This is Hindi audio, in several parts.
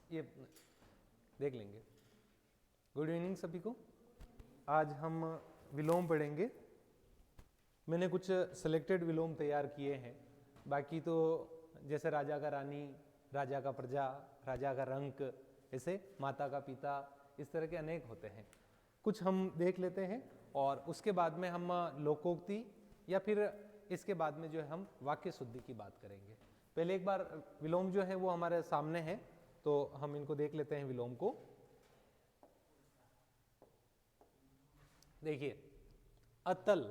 ये देख लेंगे। गुड इवनिंग सभी को। आज हम विलोम पढ़ेंगे। मैंने कुछ सिलेक्टेड विलोम तैयार किए हैं, बाकी तो जैसे राजा का रानी, राजा का प्रजा, राजा का रंक, ऐसे माता का पिता, इस तरह के अनेक होते हैं। कुछ हम देख लेते हैं और उसके बाद में हम लोकोक्ति या फिर इसके बाद में जो है हम वाक्य शुद्धि की बात करेंगे। पहले एक बार विलोम जो है वो हमारे सामने है, तो हम इनको देख लेते हैं विलोम को। देखिए, अतल,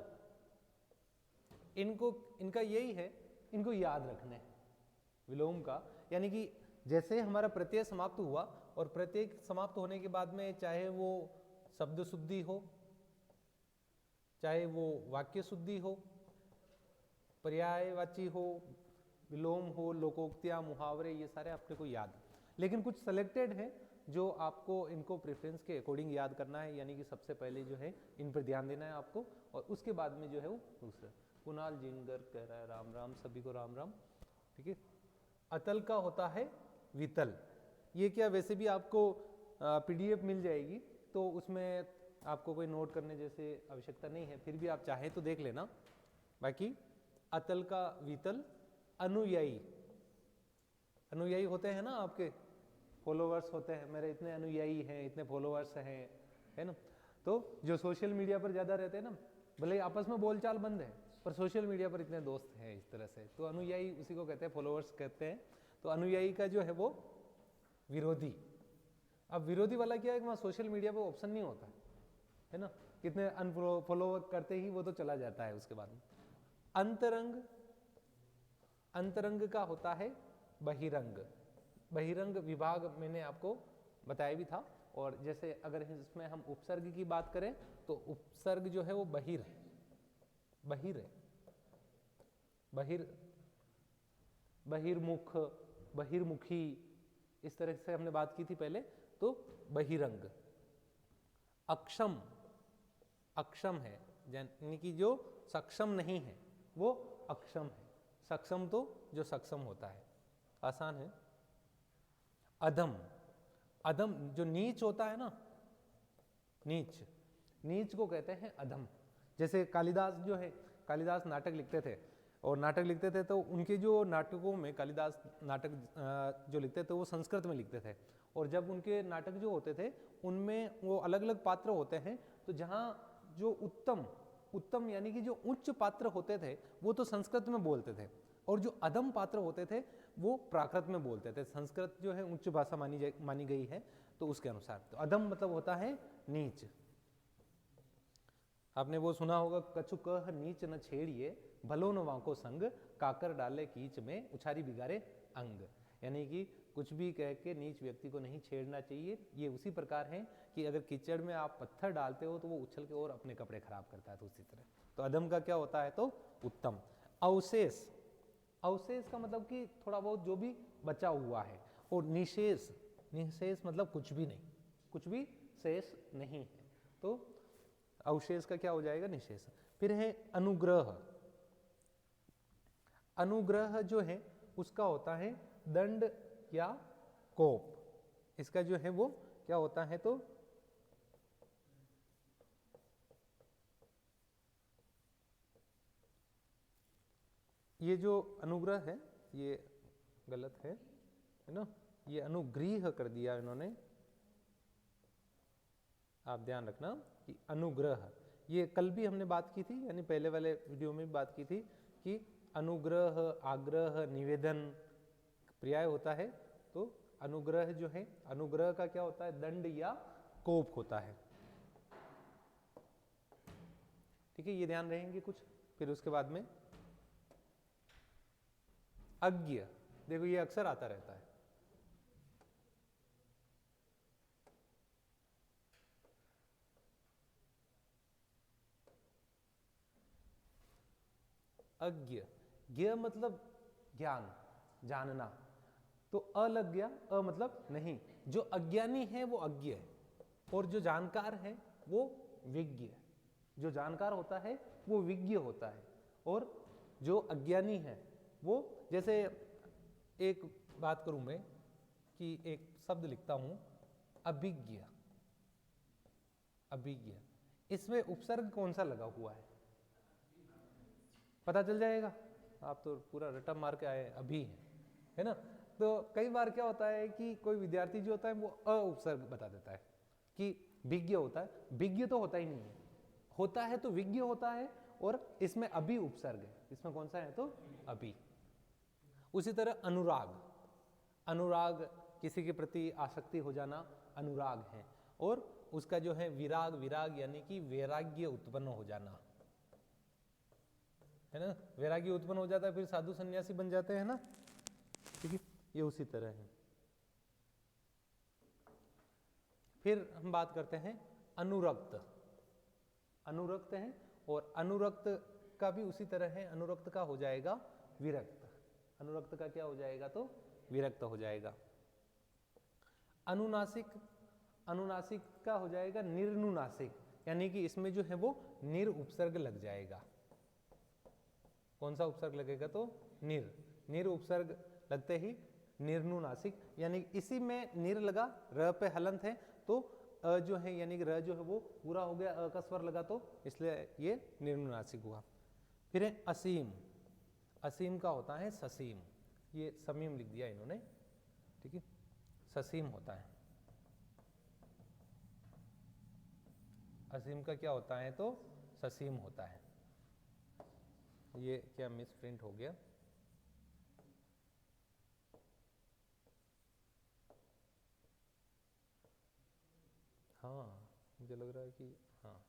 इनका यही है, इनको याद रखना है विलोम का। यानी कि जैसे हमारा प्रत्यय समाप्त हुआ और प्रत्यय समाप्त होने के बाद में चाहे वो शब्द शुद्धि हो, चाहे वो वाक्य शुद्धि हो, पर्यायवाची हो, विलोम हो, लोकोक्तियां, मुहावरे, ये सारे आपने को याद। लेकिन कुछ सेलेक्टेड है जो आपको इनको प्रेफरेंस के अकॉर्डिंग याद करना है, यानी कि सबसे पहले जो है इन पर ध्यान देना है आपको, और उसके बाद में जो है वो दूसरा। कुणाल जिंगर कह रहा है राम राम, सभी को राम राम। ठीक है। अतल का होता है वितल। ये क्या, वैसे भी आपको पीडीएफ मिल जाएगी, तो उसमें आपको कोई नोट करने जैसे आवश्यकता नहीं है, फिर भी आप चाहें तो देख लेना। बाकी अतल का वितल। अनुयायी, अनुयायी होते हैं ना, आपके फॉलोवर्स होते हैं, मेरे इतने अनुयायी हैं, इतने फॉलोवर्स हैं, है ना। तो जो सोशल मीडिया पर ज़्यादा रहते हैं ना, भले ही आपस में बोलचाल बंद है, पर सोशल मीडिया पर इतने दोस्त हैं इस तरह से, तो अनुयायी उसी को कहते हैं, फॉलोवर्स कहते हैं। तो अनुयायी का जो है वो विरोधी। अब विरोधी वाला क्या है कि वहाँ सोशल मीडिया पर ऑप्शन नहीं होता है ना, कितने अनफॉलो करते ही वो तो चला जाता है उसके बाद में। अंतरंग, अंतरंग का होता है बहिरंग। बहिरंग विभाग मैंने आपको बताया भी था। और जैसे अगर इसमें हम उपसर्ग की बात करें तो उपसर्ग जो है वो बहिर है, बहिर है, बहिर, बहिर्मुख, बहिर्मुखी, इस तरह से हमने बात की थी पहले। तो बहिरंग। अक्षम, अक्षम है, यानी कि जो सक्षम नहीं है वो अक्षम है। सक्षम तो जो सक्षम होता है, आसान है। अधम, अधम जो नीच होता है ना, नीच, नीच को कहते हैं अधम। जैसे कालिदास जो है, कालिदास नाटक लिखते थे, और नाटक लिखते थे तो उनके जो नाटकों में कालिदास नाटक जो लिखते थे वो संस्कृत में लिखते थे। और जब उनके नाटक जो होते थे उनमें वो अलग अलग पात्र होते हैं, तो जहाँ जो उत्तम, उत्तम यानी कि जो उच्च पात्र होते थे वो तो संस्कृत में बोलते थे, और जो अधम पात्र होते थे वो प्राकृत में बोलते थे। संस्कृत जो है उच्च भाषा मानी गई है, तो उसके अनुसार तो अधम मतलब होता है नीच। आपने वो सुना होगा, कछु कह नीच न छेड़िए, भलो न वाको संग, काकर डाले कीच में, उछारी बिगाड़े अंग। यानी कि कुछ भी कह के नीच व्यक्ति को नहीं छेड़ना चाहिए। ये उसी प्रकार है कि अगर कीचड़ में आप पत्थर डालते हो तो वो उछल के और अपने कपड़े खराब करता है, तो उसी तरह। तो अधम का क्या होता है, तो उत्तम। अवशेष, अवशेष का मतलब कि थोड़ा बहुत जो भी बचा हुआ है। और निशेष, निशेष मतलब कुछ भी नहीं, कुछ भी शेष नहीं है, तो अवशेष का क्या हो जाएगा, निशेष। फिर है अनुग्रह। अनुग्रह जो है उसका होता है दंड या कोप। इसका जो है वो क्या होता है, तो ये जो अनुग्रह है ये गलत है ना, ये अनुग्रह कर दिया इन्होंने। आप ध्यान रखना कि अनुग्रह, ये कल भी हमने बात की थी, यानी पहले वाले वीडियो में भी बात की थी कि अनुग्रह, आग्रह, निवेदन पर्याय होता है। तो अनुग्रह जो है, अनुग्रह का क्या होता है, दंड या कोप होता है। ठीक है, ये ध्यान रहेंगे कुछ। फिर उसके बाद में अज्ञ, देखो ये अक्सर आता रहता है। अज्ञ, ज्ञ मतलब ज्ञान, जानना। तो अ लग गया, अ मतलब नहीं। जो अज्ञानी है वो अज्ञ है, और जो जानकार है वो विज्ञ है। जो जानकार होता है वो विज्ञ होता है, और जो अज्ञानी है वो, जैसे एक बात करूं मैं कि एक शब्द लिखता हूं अभिज्ञ, अभिज्ञ, इसमें उपसर्ग कौन सा लगा हुआ है पता चल जाएगा। आप तो पूरा रटा मार के आए अभी है ना। तो कई बार क्या होता है कि कोई विद्यार्थी जो होता है वो अ उपसर्ग बता देता है कि विज्ञ होता है, विज्ञ तो होता ही नहीं है, होता है तो विज्ञ होता है, और इसमें अभी उपसर्ग है, इसमें कौन सा है तो अभी। उसी तरह अनुराग, अनुराग किसी के प्रति आसक्ति हो जाना अनुराग है, और उसका जो है विराग, विराग यानी कि वैराग्य उत्पन्न हो जाना, है ना, वैराग्य उत्पन्न हो जाता है, फिर साधु सन्यासी बन जाते हैं ना, ठीक है, ये उसी तरह है। फिर हम बात करते हैं अनुरक्त, अनुरक्त है, और अनुरक्त का भी उसी तरह है, अनुरक्त का हो जाएगा विरक्त, अनुरक्त का क्या हो जाएगा तो विरक्त हो जाएगा। अनुनासिक, अनुनासिक का हो जाएगा निर्नुनासिक, यानी कि इसमें जो है वो निर उपसर्ग लग जाएगा। कौन सा उपसर्ग लगेगा तो निर, निर उपसर्ग लगते ही निर्नुनासिक, यानी इसी में निर लगा, र पे हलंत है तो अ जो है यानी कि र जो है वो पूरा हो गया, अ का स्वर लगा तो इसलिए ये निर्नुनासिक हुआ। फिर है असीम, असीम का होता है ससीम, ये समीम लिख दिया इन्होंने, ठीक है, ससीम होता है। असीम का क्या होता है तो ससीम होता है। ये क्या मिस प्रिंट हो गया, हाँ मुझे लग रहा है कि हाँ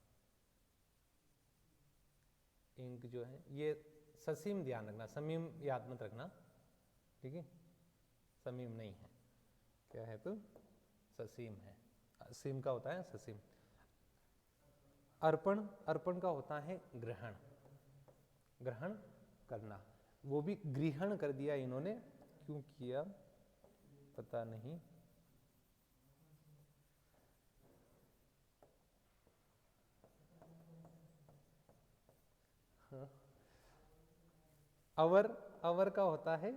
इंक जो है ये ससीम ध्यान रखना, समीम याद मत रखना, ठीक है, समीम नहीं है, क्या है तो ससीम है, असीम का होता है ससीम। अर्पण, अर्पण का होता है ग्रहण, ग्रहण करना, वो भी ग्रहण कर दिया इन्होंने, क्यों किया पता नहीं। हाँ। अवर, अवर का होता है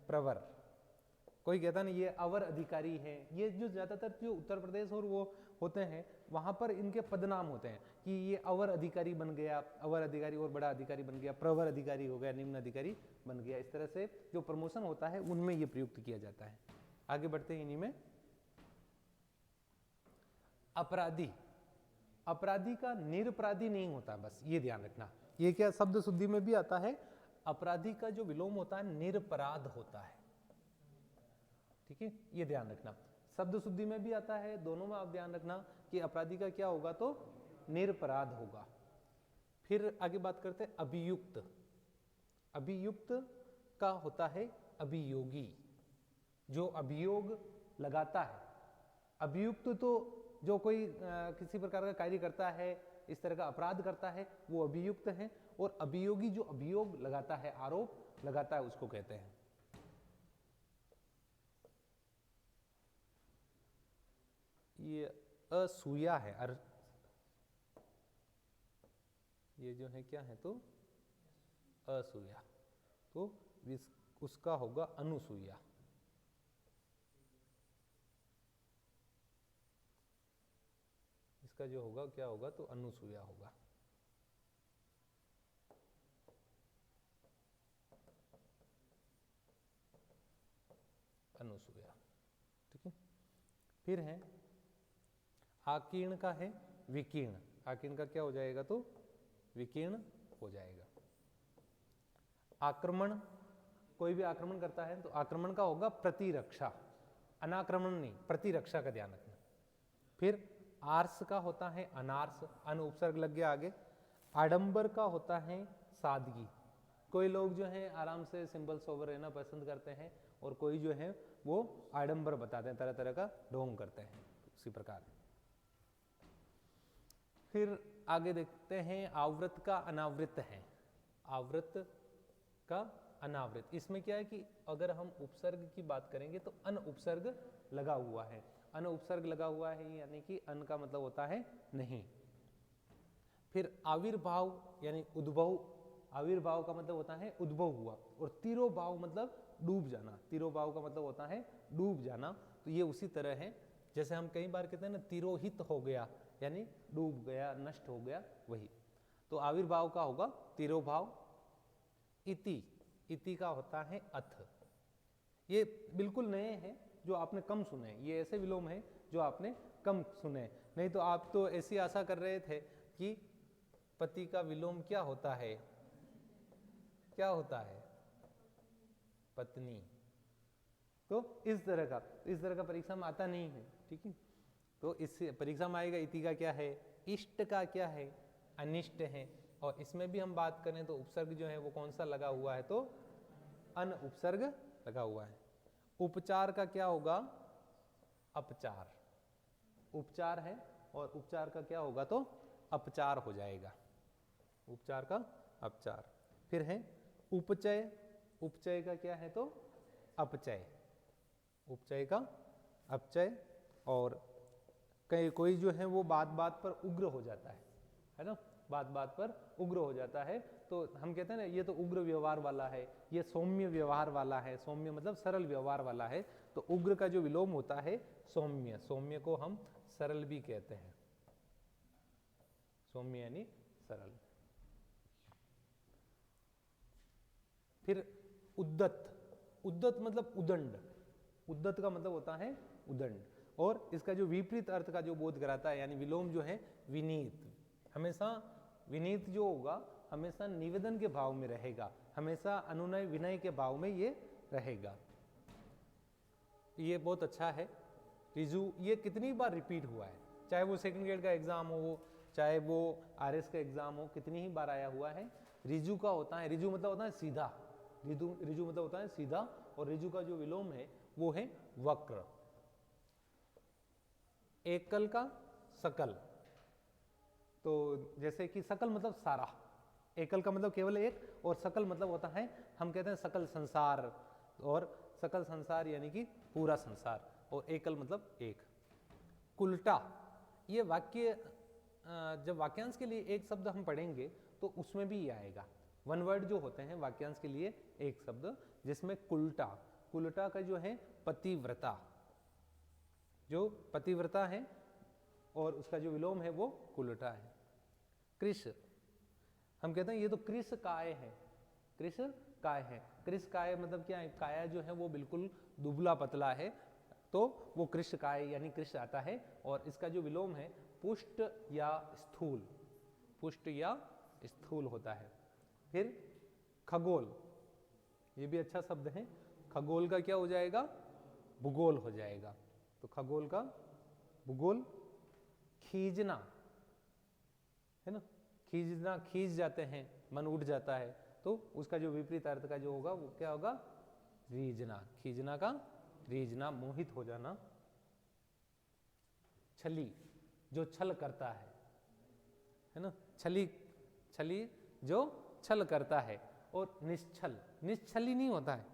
प्रवर, कोई कहता नहीं ये अवर अधिकारी है, ये जो ज्यादातर जो उत्तर प्रदेश और वो होते हैं वहां पर इनके पदनाम होते हैं कि ये अवर अधिकारी बन गया, अवर अधिकारी और बड़ा अधिकारी बन गया, प्रवर अधिकारी हो गया, निम्न अधिकारी बन गया, इस तरह से जो प्रमोशन होता है उनमें ये प्रयुक्त किया जाता है। आगे बढ़ते हैं इन्हीं में। अपराधी, अपराधी का निरपराधी नहीं होता, बस ये ध्यान रखना, ये क्या शब्द शुद्धि में भी आता है, अपराधी का जो विलोम होता है निरपराध होता है, ठीक है, ये ध्यान रखना, शब्द शुद्धि में भी आता है, दोनों में आप ध्यान रखना कि अपराधी का क्या होगा तो निरपराध होगा। फिर आगे बात करते हैं अभियुक्त, अभियुक्त का होता है अभियोगी, जो अभियोग लगाता है, अभियुक्त तो जो कोई किसी प्रकार का कार्य करता है, इस तरह का अपराध करता है वो अभियुक्त है, और अभियोगी जो अभियोग लगाता है, आरोप लगाता है, उसको कहते हैं। ये असूया है, ये जो है क्या है तो असूया, तो उसका होगा अनुसूया, इसका जो होगा क्या होगा तो अनुसूया होगा। अनुसूया, ठीक है। फिर है आकीर्ण का है विकीर्ण, आकीर्ण का क्या हो जाएगा तो विकीर्ण हो जाएगा। आक्रमण, कोई भी आक्रमण करता है तो आक्रमण का होगा प्रतिरक्षा, अनाक्रमण नहीं, प्रतिरक्षा का ध्यान रखना। फिर आर्स का होता है अनार्स, अन उपसर्ग लग गया आगे। आडंबर का होता है सादगी, कोई लोग जो है आराम से सिंपल सोबर रहना पसंद करते हैं, और कोई जो है वो आडंबर बताते हैं, तरह तरह का ढोंग करते हैं, उसी प्रकार। फिर आगे देखते हैं आवृत का अनावृत है, आवृत का अनावृत, इसमें क्या है कि अगर हम उपसर्ग की बात करेंगे तो अन उपसर्ग लगा हुआ है, अन उपसर्ग लगा हुआ है यानी कि अन का मतलब होता है नहीं। फिर आविर्भाव यानी उद्भव, आविर्भाव का मतलब होता है उद्भव हुआ, और तिरोभाव मतलब डूब जाना, तिरोभाव का मतलब होता है डूब जाना, तो ये उसी तरह है जैसे हम कई बार कहते हैं ना तिरोहित हो गया, यानी डूब गया, नष्ट हो गया, वही। तो आविर्भाव का होगा तिरोभाव। इति, इति का होता है अथ। ये बिल्कुल नए हैं जो आपने कम सुने, ये ऐसे विलोम हैं जो आपने कम सुने। नहीं तो आप तो ऐसी आशा कर रहे थे कि पति का विलोम क्या होता है, क्या होता है, पत्नी। तो इस तरह का परीक्षा में आता नहीं है, ठीक है। तो इस परीक्षा में आएगा इति का क्या है, इष्ट का क्या है, अनिष्ट है। और इसमें भी हम बात करें तो उपसर्ग जो है वो कौन सा लगा हुआ है, तो अन उपसर्ग लगा हुआ है। उपचार का क्या होगा, अपचार। उपचार है और उपचार का क्या होगा, तो अपचार हो जाएगा, उपचार का अपचार। फिर है उपचय, उपचय का क्या है, तो अपचय, उपचय का अपचय। और कोई जो है वो बात बात पर उग्र हो जाता है ना, बात बात पर उग्र हो जाता है, तो हम कहते हैं ना ये तो उग्र व्यवहार वाला है, ये सौम्य व्यवहार वाला है। सौम्य मतलब सरल व्यवहार वाला है। तो उग्र का जो विलोम होता है सौम्य, सौम्य को हम सरल भी कहते हैं, सौम्य यानी सरल। फिर उद्दत, उद्दत मतलब उदंड, उद्दत का मतलब होता है उदंड। और इसका जो विपरीत अर्थ का जो बोध कराता है, यानी विलोम जो है विनीत। हमेशा विनीत जो होगा हमेशा निवेदन के भाव में रहेगा, हमेशा अनुनय विनय के भाव में ये रहेगा। ये बहुत अच्छा है। रिजु, ये कितनी बार रिपीट हुआ है, चाहे वो सेकंड ग्रेड का एग्जाम हो, चाहे वो आरएस का एग्जाम हो, कितनी ही बार आया हुआ है। रिजु का होता है, रिजु मतलब होता है सीधा, रिजु मतलब होता है सीधा। और रिजु का जो विलोम है वो है वक्र। एकल का सकल, तो जैसे कि सकल मतलब सारा, एकल का मतलब केवल एक, और सकल मतलब होता है, हम कहते हैं सकल संसार, और सकल संसार यानी कि पूरा संसार, और एकल मतलब एक। कुलटा, ये वाक्य जब वाक्यांश के लिए एक शब्द हम पढ़ेंगे तो उसमें भी ये आएगा। वन वर्ड जो होते हैं वाक्यांश के लिए एक शब्द, जिसमें कुलटा, कुलटा का जो है पतिव्रता, जो पतिव्रता है और उसका जो विलोम है वो कुलटा है। कृष, हम कहते हैं ये तो कृष काय है, कृष काय है। कृष काय मतलब क्या है, काया जो है वो बिल्कुल दुबला पतला है, तो वो कृष काय यानी कृष आता है। और इसका जो विलोम है पुष्ट या स्थूल, पुष्ट या स्थूल होता है। फिर खगोल, ये भी अच्छा शब्द है। खगोल का क्या हो जाएगा, भूगोल हो जाएगा। तो खगोल का भूगोल। खींचना है ना, खींचना, खींच जाते हैं, मन उठ जाता है, तो उसका जो विपरीत अर्थ का जो होगा वो क्या होगा, रीझना। खींचना का रीझना, मोहित हो जाना। छली, जो छल करता है ना, छली, छली जो छल करता है। और निश्छल, निश्छली नहीं होता है,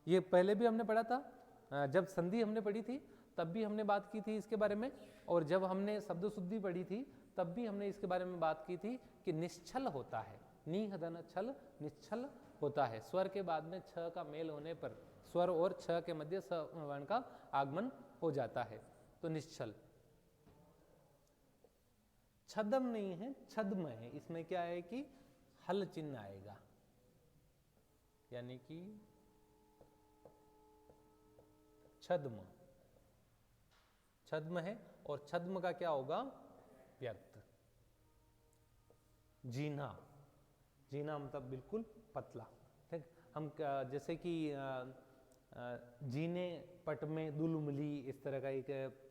ये पहले भी हमने पढ़ा था, जब संधि हमने पढ़ी थी तब भी हमने बात की थी इसके बारे में। और जब हमने शब्द शुद्धि पढ़ी थी तब भी हमने इसके बारे में बात की थी कि निश्छल होता है, निहदन छल, निश्छल होता है। स्वर के बाद में छ का मेल होने पर स्वर और छ के मध्य स वर्ण का आगमन हो जाता है, तो निश्छल। छदम नहीं है, छद्म है। इसमें क्या है कि हल चिन्ह आएगा, यानी कि छद्म, छद्म है। और छद्म का क्या होगा, व्यक्त। जीना, जीना मतलब बिल्कुल पतला, ठीक। हम जैसे कि जीने पट में दुलुमली, इस तरह का एक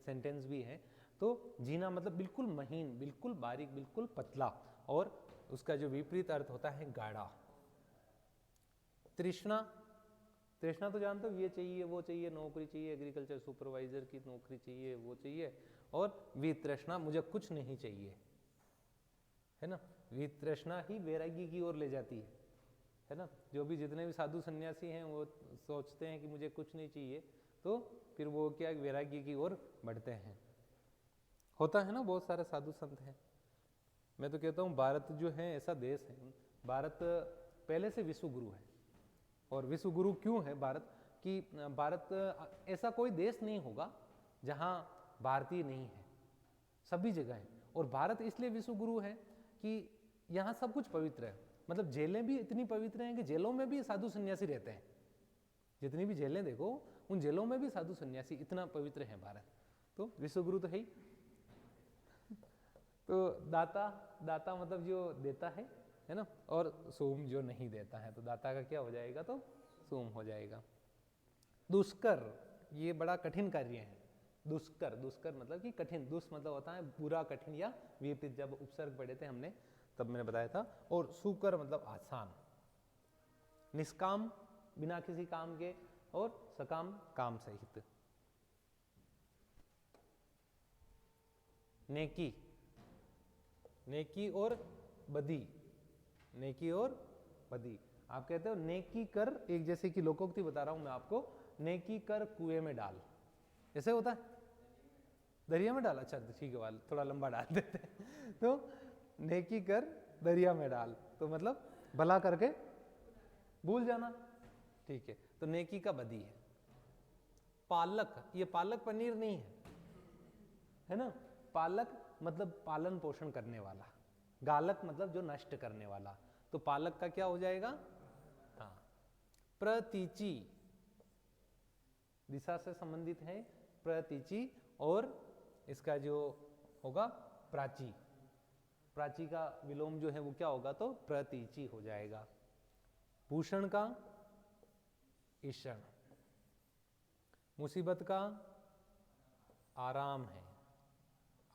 सेंटेंस भी है। तो जीना मतलब बिल्कुल महीन, बिल्कुल बारीक, बिल्कुल पतला। और उसका जो विपरीत अर्थ होता है गाढ़ा। तृष्णा, तृष्णा तो जानते हो, ये चाहिए वो चाहिए, नौकरी चाहिए, एग्रीकल्चर सुपरवाइजर की नौकरी चाहिए, वो चाहिए। और वितृष्णा, मुझे कुछ नहीं चाहिए, है ना। वितृष्णा ही वैराग्य की ओर ले जाती है ना। जो भी जितने भी साधु सन्यासी हैं वो सोचते हैं कि मुझे कुछ नहीं चाहिए, तो फिर वो क्या वैराग्य की ओर बढ़ते हैं। होता है ना, बहुत सारे साधु संत हैं। मैं तो कहता हूँ भारत जो है ऐसा देश है, भारत पहले से विश्व गुरु है। और विश्व गुरु क्यों है भारत, कि भारत, ऐसा कोई देश नहीं होगा जहाँ भारतीय नहीं है, सभी जगह है। और भारत इसलिए विश्व गुरु है कि यहाँ सब कुछ पवित्र है। मतलब जेलें भी इतनी पवित्र हैं कि जेलों में भी साधु सन्यासी रहते हैं। जितनी भी जेलें देखो, उन जेलों में भी साधु सन्यासी, इतना पवित्र है भारत। तो विश्व गुरु तो है ही। तो दाता, दाता मतलब जो देता है ना, और सोम जो नहीं देता है, तो दाता का क्या हो जाएगा, तो सोम हो जाएगा। दुष्कर, ये बड़ा कठिन कार्य है। दुष्कर, दुष्कर मतलब कि कठिन, दुष् मतलब होता है बुरा, कठिन या विपरीत। जब उपसर्ग पढ़े थे हमने तब मैंने बताया था। और सुकर मतलब आसान, निष्काम बिना किसी काम के, और सकाम काम सहित। नेकी, नेकी और बदी, नेकी और बदी। आप कहते हो नेकी कर, एक जैसे कि लोकोक्ति बता रहा हूं मैं आपको, नेकी कर कुएं में डाल, ऐसे होता है, दरिया में डाल, अच्छा ठीक है, वाल थोड़ा लंबा डाल देते हैं। तो नेकी कर दरिया में डाल, तो मतलब भला करके भूल जाना, ठीक है। तो नेकी का बदी है। पालक, ये पालक पनीर नहीं है ना, पालक मतलब पालन पोषण करने वाला, गालक मतलब जो नष्ट करने वाला, तो पालक का क्या हो जाएगा, हाँ। प्रतीचि, दिशा से संबंधित है प्रतीचि, और इसका जो होगा प्राची, प्राची का विलोम जो है वो क्या होगा, तो प्रतीचि हो जाएगा। भूषण का ईषण, मुसीबत का आराम है,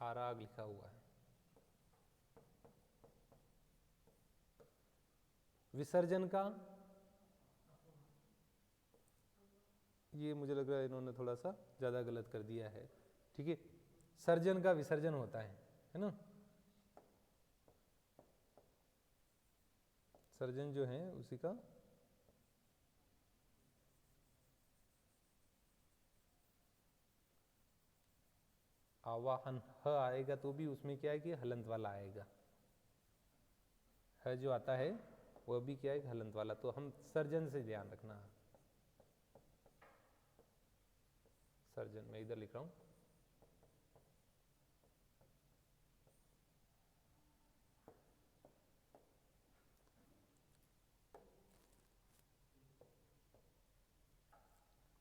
आराग लिखा हुआ है। विसर्जन का, ये मुझे लग रहा है इन्होंने थोड़ा सा ज्यादा गलत कर दिया है, ठीक है। सर्जन का विसर्जन होता है ना, सर्जन जो है उसी का आवाहन, ह आएगा तो भी उसमें क्या है कि हलंत वाला आएगा, ह जो आता है वह भी क्या है हलंत वाला, तो हम सर्जन से ध्यान रखना। सर्जन, मैं इधर लिख रहा हूं।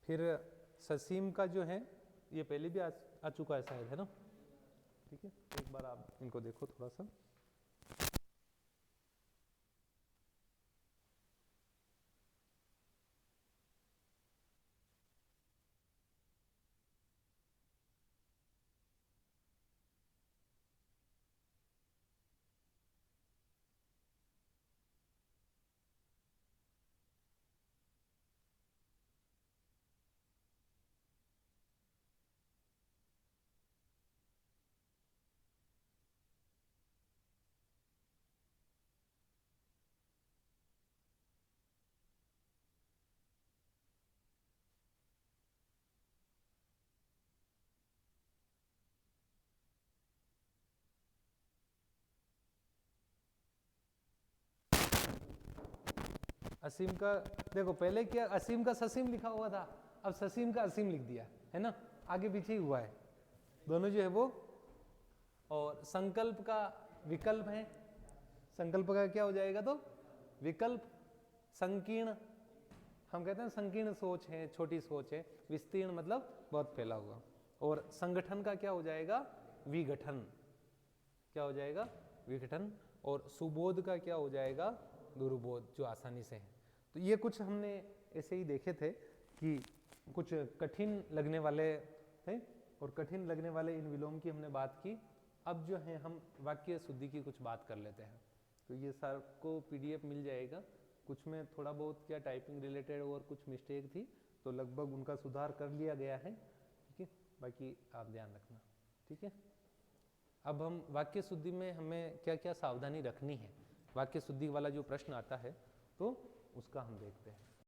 फिर ससीम का जो है ये पहले भी आ चुका है शायद, है ना, ठीक है। एक बार आप इनको देखो थोड़ा सा। असीम का देखो, पहले क्या असीम का ससीम लिखा हुआ था, अब ससीम का असीम लिख दिया है ना, आगे पीछे ही हुआ है दोनों जो है वो। और संकल्प का विकल्प है, संकल्प का क्या हो जाएगा, तो विकल्प। संकीर्ण, हम कहते हैं संकीर्ण सोच है, छोटी सोच है। विस्तीर्ण मतलब बहुत फैला हुआ। और संगठन का क्या हो जाएगा, विघटन, क्या हो जाएगा, विघटन। और सुबोध का क्या हो जाएगा, दुर्बोध, जो आसानी से है। तो ये कुछ हमने ऐसे ही देखे थे कि कुछ कठिन लगने वाले थे, और कठिन लगने वाले इन विलोम की हमने बात की। अब जो है हम वाक्य शुद्धि की कुछ बात कर लेते हैं। तो ये सर को पीडीएफ मिल जाएगा, कुछ में थोड़ा बहुत क्या टाइपिंग रिलेटेड और कुछ मिस्टेक थी, तो लगभग उनका सुधार कर लिया गया है, ठीक है। बाकी आप ध्यान रखना, ठीक है। अब हम वाक्य शुद्धि में हमें क्या क्या सावधानी रखनी है, वाक्य शुद्धि वाला जो प्रश्न आता है तो उसका हम देखते हैं।